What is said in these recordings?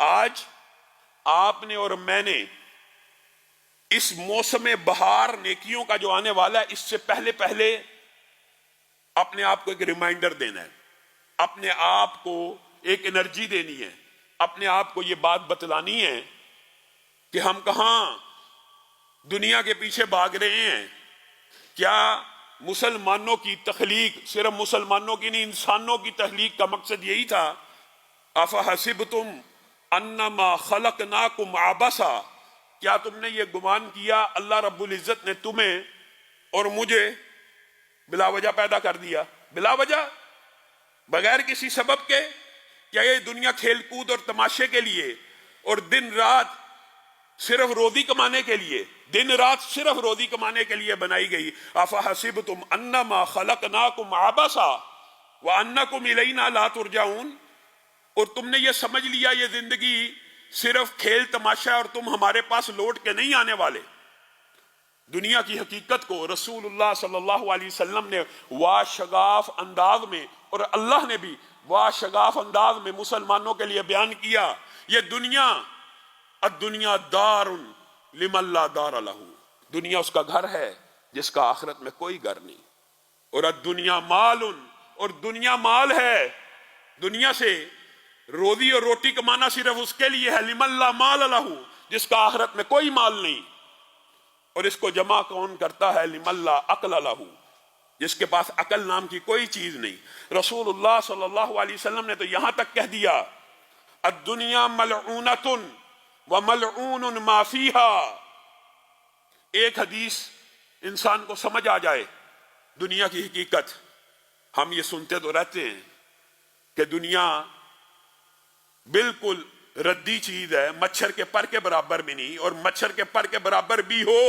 آج آپ نے اور میں نے اس موسم بہار نیکیوں کا جو آنے والا ہے، اس سے پہلے پہلے اپنے آپ کو ایک ریمائنڈر دینا ہے، اپنے آپ کو ایک انرجی دینی ہے، اپنے آپ کو یہ بات بتلانی ہے کہ ہم کہاں دنیا کے پیچھے بھاگ رہے ہیں۔ کیا مسلمانوں کی تخلیق صرف مسلمانوں کی نہیں، انسانوں کی تخلیق کا مقصد یہی تھا؟ افحسبتم انما خلقناکم عبثا، کیا تم نے یہ گمان کیا اللہ رب العزت نے تمہیں اور مجھے بلا وجہ پیدا کر دیا؟ بلا وجہ، بغیر کسی سبب کے؟ کیا یہ دنیا کھیل کود اور تماشے کے لیے اور دن رات صرف روزی کمانے کے لیے، دن رات صرف روزی کمانے کے لیے بنائی گئی؟ افحسبتم انما خلقناکم عبثا وانکم الینا لا ترجعون، اور تم نے یہ سمجھ لیا یہ زندگی صرف کھیل تماشا اور تم ہمارے پاس لوٹ کے نہیں آنے والے۔ دنیا کی حقیقت کو رسول اللہ صلی اللہ علیہ وسلم نے واشگاف انداز میں، اور اللہ نے بھی واشگاف انداز میں مسلمانوں کے لیے بیان کیا۔ یہ دنیا، الدنیا دار لمن لا دار لہ، دنیا اس کا گھر ہے جس کا آخرت میں کوئی گھر نہیں۔ اور الدنیا مال، اور دنیا مال ہے، دنیا سے روزی اور روٹی کمانا صرف اس کے لیے ہے، لمن لا مال لہ، جس کا آخرت میں کوئی مال نہیں۔ اور اس کو جمع کون کرتا ہے؟ لمن لا عقل لہ، جس کے پاس عقل نام کی کوئی چیز نہیں۔ رسول اللہ صلی اللہ علیہ وسلم نے تو یہاں تک کہہ دیا الدنیا ملعونۃ وملعون ما فیہا۔ ایک حدیث انسان کو سمجھ آ جائے دنیا کی حقیقت۔ ہم یہ سنتے تو رہتے ہیں کہ دنیا بالکل ردی چیز ہے، مچھر کے پر کے برابر بھی نہیں، اور مچھر کے پر کے برابر بھی ہو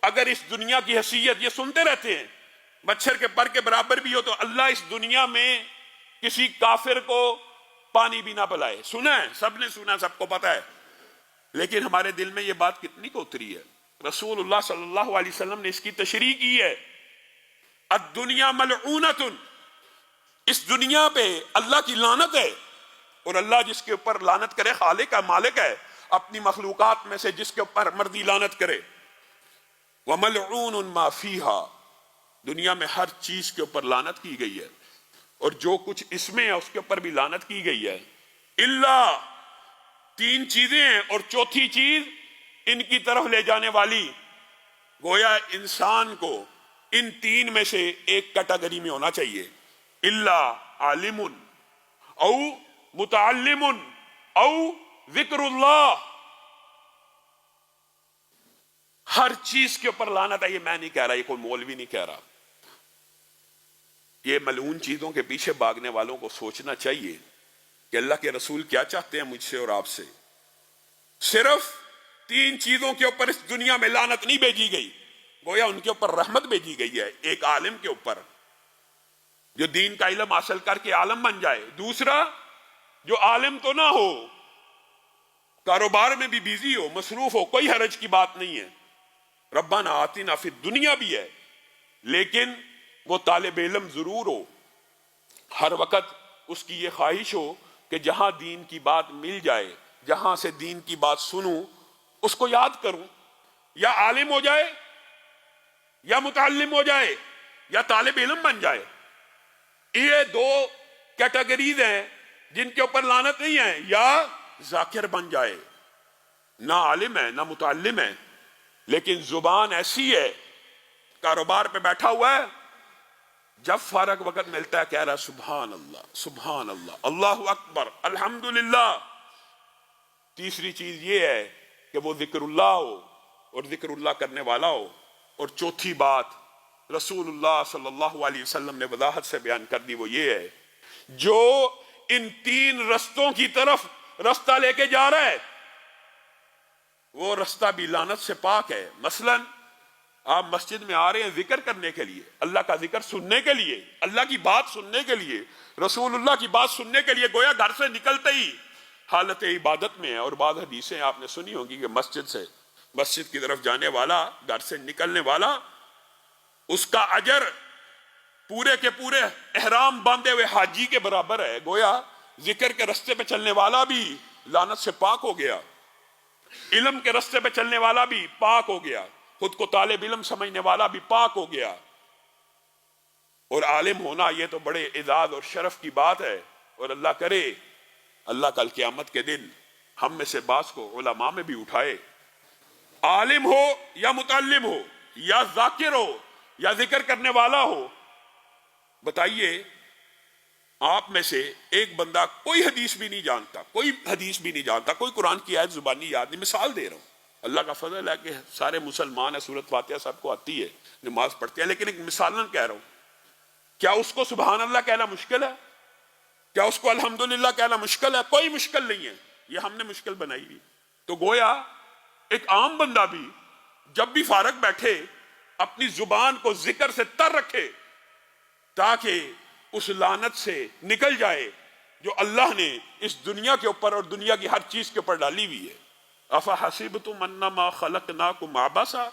اگر اس دنیا کی حیثیت، یہ سنتے رہتے ہیں مچھر کے پر کے برابر بھی ہو، تو اللہ اس دنیا میں کسی کافر کو پانی بھی نہ پلائے۔ سنا ہے، سب نے سنا، سب کو پتا ہے، لیکن ہمارے دل میں یہ بات کتنی کو اتری ہے؟ رسول اللہ صلی اللہ علیہ وسلم نے اس کی تشریح کی ہے، الدنیا ملعونۃ، اس دنیا پہ اللہ کی لعنت ہے، اور اللہ جس کے اوپر لعنت کرے خالق ہے، مالک ہے، اپنی مخلوقات میں سے جس کے اوپر مرضی لعنت کرے۔ وَمَلْعُونٌ مَا فِيهَا، دنیا میں ہر چیز کے اوپر لعنت کی گئی ہے، اور جو کچھ اس میں ہے اس کے اوپر بھی لعنت کی گئی ہے، اللہ، تین چیزیں ہیں، اور چوتھی چیز ان کی طرف لے جانے والی۔ گویا انسان کو ان تین میں سے ایک کیٹیگری میں ہونا چاہیے، اللہ عالم او متعلم او ذکر اللہ۔ ہر چیز کے اوپر لعنت ہے، یہ میں نہیں کہہ رہا، یہ کوئی مولوی نہیں کہہ رہا، یہ ملعون چیزوں کے پیچھے بھاگنے والوں کو سوچنا چاہیے کہ اللہ کے رسول کیا چاہتے ہیں مجھ سے اور آپ سے۔ صرف تین چیزوں کے اوپر اس دنیا میں لعنت نہیں بھیجی گئی، گویا ان کے اوپر رحمت بھیجی گئی ہے۔ ایک عالم کے اوپر جو دین کا علم حاصل کر کے عالم بن جائے، دوسرا جو عالم تو نہ ہو، کاروبار میں بھی بیزی ہو، مصروف ہو، کوئی حرج کی بات نہیں ہے، ربنا آتنا فی الدنیا بھی ہے، لیکن وہ طالب علم ضرور ہو، ہر وقت اس کی یہ خواہش ہو کہ جہاں دین کی بات مل جائے، جہاں سے دین کی بات سنوں، اس کو یاد کروں، یا عالم ہو جائے یا متعلم ہو جائے یا طالب علم بن جائے۔ یہ دو کیٹیگریز ہیں جن کے اوپر لعنت نہیں ہے، یا ذاکر بن جائے، نہ عالم ہے نہ متعلم ہے، لیکن زبان ایسی ہے، کاروبار پہ بیٹھا ہوا ہے، جب فارغ وقت ملتا ہے کہہ رہا سبحان اللہ سبحان اللہ اللہ اکبر الحمدللہ۔ تیسری چیز یہ ہے کہ وہ ذکر اللہ ہو اور ذکر اللہ کرنے والا ہو۔ اور چوتھی بات رسول اللہ صلی اللہ علیہ وسلم نے وضاحت سے بیان کر دی، وہ یہ ہے جو ان تین رستوں کی طرف رستہ لے کے جا رہا ہے وہ رستہ بھی لعنت سے پاک ہے۔ مثلا آپ مسجد میں آ رہے ہیں ذکر کرنے کے لیے، اللہ کا ذکر سننے کے لیے، اللہ کی بات سننے کے لیے، رسول اللہ کی بات سننے کے لیے، گویا گھر سے نکلتے ہی حالت عبادت میں ہے۔ اور بعض حدیثیں آپ نے سنی ہوگی کہ مسجد کی طرف جانے والا، گھر سے نکلنے والا، اس کا اجر پورے کے پورے احرام باندھے ہوئے حاجی کے برابر ہے۔ گویا ذکر کے رستے پہ چلنے والا بھی، لعنت سے پاک ہو گیا، علم کے رستے پہ چلنے والا بھی پاک ہو گیا، خود کو طالب علم سمجھنے والا بھی پاک ہو گیا۔ اور عالم ہونا یہ تو بڑے اعزاز اور شرف کی بات ہے، اور اللہ کرے اللہ کل قیامت کے دن ہم میں سے بعض کو علماء میں بھی اٹھائے، عالم ہو یا متعلم ہو یا ذاکر ہو یا ذکر کرنے والا ہو۔ بتائیے آپ میں سے ایک بندہ کوئی حدیث بھی نہیں جانتا، کوئی حدیث بھی نہیں جانتا، کوئی قرآن کی آیت زبانی یاد نہیں، مثال دے رہا ہوں، اللہ کا فضل ہے کہ سارے مسلمان ہیں، سورۃ فاتحہ سب کو آتی ہے، نماز پڑھتے ہیں، لیکن ایک مثالاً کہہ رہا ہوں، کیا اس کو سبحان اللہ کہنا مشکل ہے؟ کیا اس کو الحمدللہ کہنا مشکل ہے؟ کوئی مشکل نہیں ہے، یہ ہم نے مشکل بنائی ہوئی۔ تو گویا ایک عام بندہ بھی جب بھی فارغ بیٹھے اپنی زبان کو ذکر سے تر رکھے تاکہ اس لعنت سے نکل جائے جو اللہ نے اس دنیا کے اوپر اور دنیا کی ہر چیز کے اوپر ڈالی ہوئی ہے۔ افحسبتم انما خلقناکم عبثا،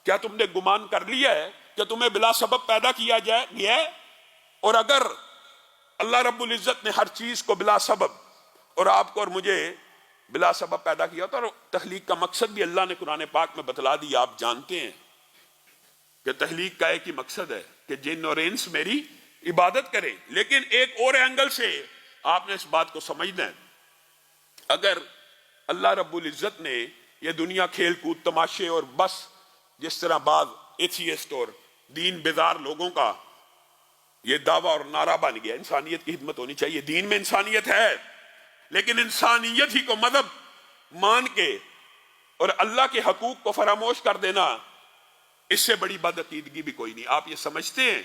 کیا تم نے گمان کر لیا ہے کہ تمہیں بلا سبب پیدا کیا گیا ہے؟ اور اگر اللہ رب العزت نے ہر چیز کو بلا سبب اور آپ کو اور مجھے بلا سبب پیدا کیا تو تخلیق کا مقصد بھی اللہ نے قرآن پاک میں بتلا دیا، آپ جانتے ہیں کہ تخلیق کا ایک ہی مقصد ہے کہ جن اور انس میری عبادت کریں، لیکن ایک اور اینگل سے آپ نے اس بات کو سمجھنا ہے، اگر اللہ رب العزت نے یہ دنیا کھیل کود تماشے اور بس جس طرح بعض ایتھیسٹ اور دین بیدار لوگوں کا یہ دعویٰ اور نعرہ بن گیا انسانیت کی خدمت ہونی چاہیے، دین میں انسانیت ہے، لیکن انسانیت ہی کو مذہب مان کے اور اللہ کے حقوق کو فراموش کر دینا، اس سے بڑی بدعقیدگی بھی کوئی نہیں۔ آپ یہ سمجھتے ہیں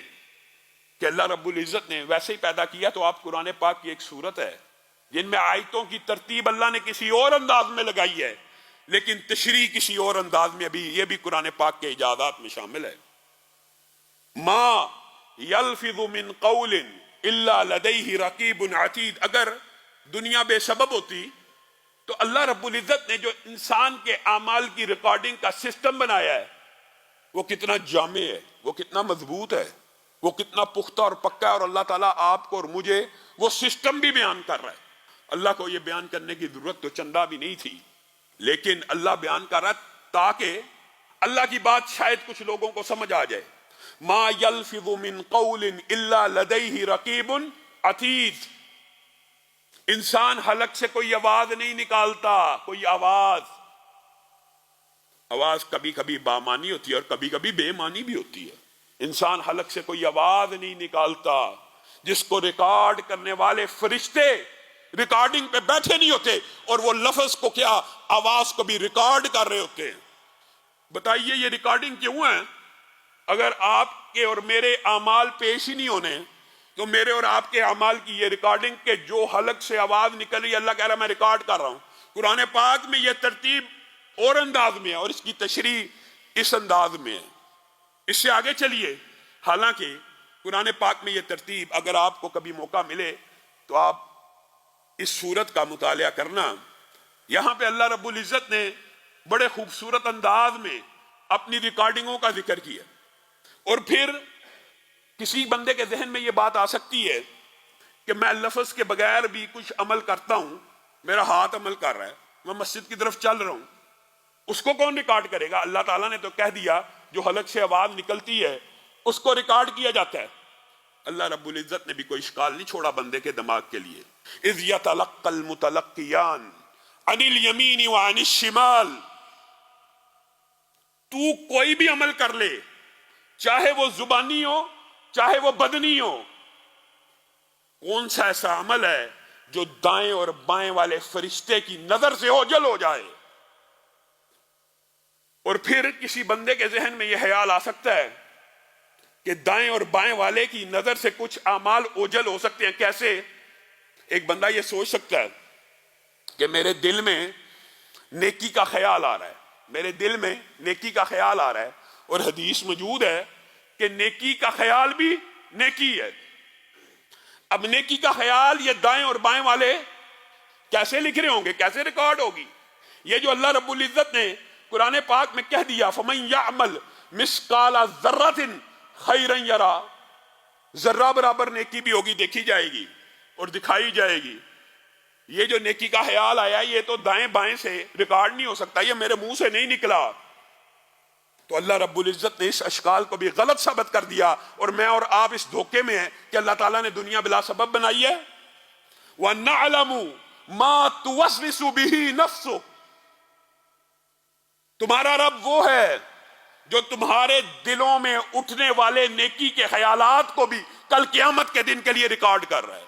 کہ اللہ رب العزت نے ویسے ہی پیدا کیا تو آپ قرآن پاک کی ایک سورت ہے جن میں آیتوں کی ترتیب اللہ نے کسی اور انداز میں لگائی ہے، لیکن تشریح کسی اور انداز میں بھی، یہ بھی قرآن پاک کے ایجادات میں شامل ہے۔ ما یلفظ من قول الا لدیہ رقیب عتید، اگر دنیا بے سبب ہوتی تو اللہ رب العزت نے جو انسان کے اعمال کی ریکارڈنگ کا سسٹم بنایا ہے وہ کتنا جامع ہے، وہ کتنا مضبوط ہے، وہ کتنا پختہ اور پکا ہے، اور اللہ تعالیٰ آپ کو اور مجھے وہ سسٹم بھی بیان کر رہا ہے۔ اللہ کو یہ بیان کرنے کی ضرورت تو چندہ بھی نہیں تھی، لیکن اللہ بیان کر رہا ہے تاکہ اللہ کی بات شاید کچھ لوگوں کو سمجھ آ جائے۔ ما یلفظ من قول الا لدیہ رقیب عتید، انسان حلق سے کوئی آواز نہیں نکالتا، کوئی آواز کبھی کبھی بامانی ہوتی ہے اور کبھی کبھی بے معنی بھی ہوتی ہے۔ انسان حلق سے کوئی آواز نہیں نکالتا، جس کو ریکارڈ کرنے والے فرشتے ریکارڈنگ پہ بیٹھے نہیں ہوتے اور وہ لفظ کو کیا آواز کو بھی ریکارڈ کر رہے ہوتے ہیں۔ بتائیے یہ ریکارڈنگ کیوں ہے؟ اگر آپ کے اور میرے اعمال پیش ہی نہیں ہونے تو میرے اور آپ کے اعمال کی یہ ریکارڈنگ کے جو حلق سے آواز نکل رہی ہے، اللہ کہہ رہا ہے میں ریکارڈ کر رہا ہوں۔ قرآن پاک میں یہ ترتیب اور انداز میں ہے اور اس کی تشریح اس انداز میں ہے۔ اس سے آگے چلیے، حالانکہ قرآن پاک میں یہ ترتیب، اگر آپ کو کبھی موقع ملے تو آپ اس سورت کا مطالعہ کرنا، یہاں پہ اللہ رب العزت نے بڑے خوبصورت انداز میں اپنی ریکارڈنگوں کا ذکر کیا، اور پھر کسی بندے کے ذہن میں یہ بات آ سکتی ہے کہ میں لفظ کے بغیر بھی کچھ عمل کرتا ہوں، میرا ہاتھ عمل کر رہا ہے، میں مسجد کی طرف چل رہا ہوں، اس کو کون ریکارڈ کرے گا؟ اللہ تعالیٰ نے تو کہہ دیا جو حلق سے آواز نکلتی ہے اس کو ریکارڈ کیا جاتا ہے۔ اللہ رب العزت نے بھی کوئی اشکال نہیں چھوڑا بندے کے دماغ کے لیے۔ اذ یتلقی المتلقیان عن الیمین وعن الشمال، تو کوئی بھی عمل کر لے، چاہے وہ زبانی ہو چاہے وہ بدنی ہو، کون سا ایسا عمل ہے جو دائیں اور بائیں والے فرشتے کی نظر سے اوجھل ہو جائے؟ اور پھر کسی بندے کے ذہن میں یہ خیال آ سکتا ہے کہ دائیں اور بائیں والے کی نظر سے کچھ اعمال اوجھل ہو سکتے ہیں۔ کیسے؟ ایک بندہ یہ سوچ سکتا ہے کہ میرے دل میں نیکی کا خیال آ رہا ہے، میرے دل میں نیکی کا خیال آ رہا ہے، اور حدیث موجود ہے کہ نیکی کا خیال بھی نیکی ہے۔ اب نیکی کا خیال یہ دائیں اور بائیں والے کیسے لکھ رہے ہوں گے، کیسے ریکارڈ ہوگی؟ یہ جو اللہ رب العزت نے قرآن پاک میں کہہ دیا فَمَن يَعْمَلْ مِثْقَالَ ذَرَّةٍ خَيْرًا يَرَى، ذرہ برابر نیکی بھی ہوگی، دیکھی جائے گی اور دکھائی جائے گی، یہ جو نیکی کا خیال آیا یہ تو دائیں بائیں سے ریکارڈ نہیں ہو سکتا، یہ میرے منہ سے نہیں نکلا. تو اللہ رب العزت نے اس اشکال کو بھی غلط ثابت کر دیا، اور میں اور آپ اس دھوکے میں ہیں کہ اللہ تعالیٰ نے دنیا بلا سبب بنائی ہے. وَنَعْلَمُ مَا تُوَسْوِسُ بِهِ نَفْسُ، تمہارا رب وہ ہے جو تمہارے دلوں میں اٹھنے والے نیکی کے خیالات کو بھی کل قیامت کے دن کے لیے ریکارڈ کر رہا ہے.